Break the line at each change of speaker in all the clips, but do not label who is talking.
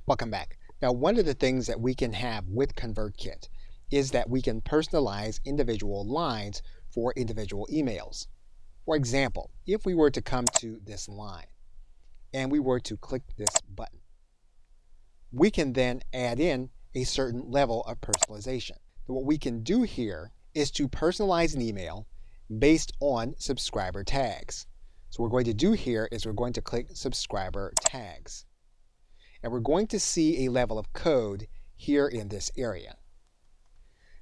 Welcome back. Now, one of the things that we can have with ConvertKit is that we can personalize individual lines for individual emails. For example, if we were to come to this line and we were to click this button, we can then add in a certain level of personalization. What we can do here is to personalize an email based on subscriber tags. So what we're going to do here is we're going to click subscriber tags. And we're going to see a level of code here in this area.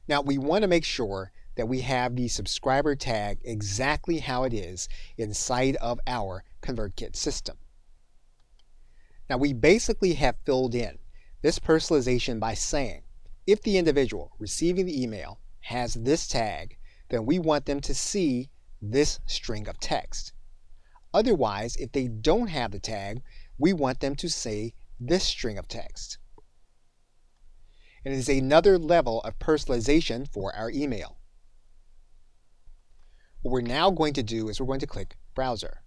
Now we want to make sure that we have the subscriber tag exactly how it is inside of our ConvertKit system. Now we basically have filled in this personalization by saying if the individual receiving the email has this tag, then we want them to see this string of text. Otherwise, if they don't have the tag, we want them to say this string of text. And it is another level of personalization for our email. What we're now going to do is we're going to click Browser.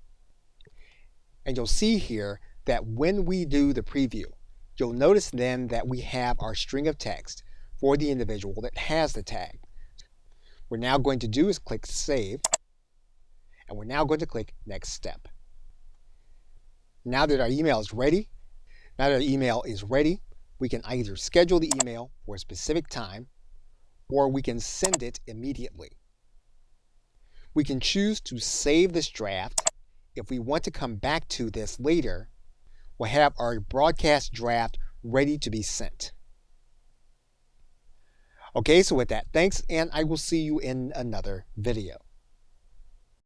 And you'll see here that when we do the preview, you'll notice then that we have our string of text for the individual that has the tag. What we're now going to do is click Save, and we're now going to click Next Step. Now that our email is ready, we can either schedule the email for a specific time or we can send it immediately. We can choose to save this draft. If we want to come back to this later, we'll have our broadcast draft ready to be sent. Okay, so with that, thanks, and I will see you in another video.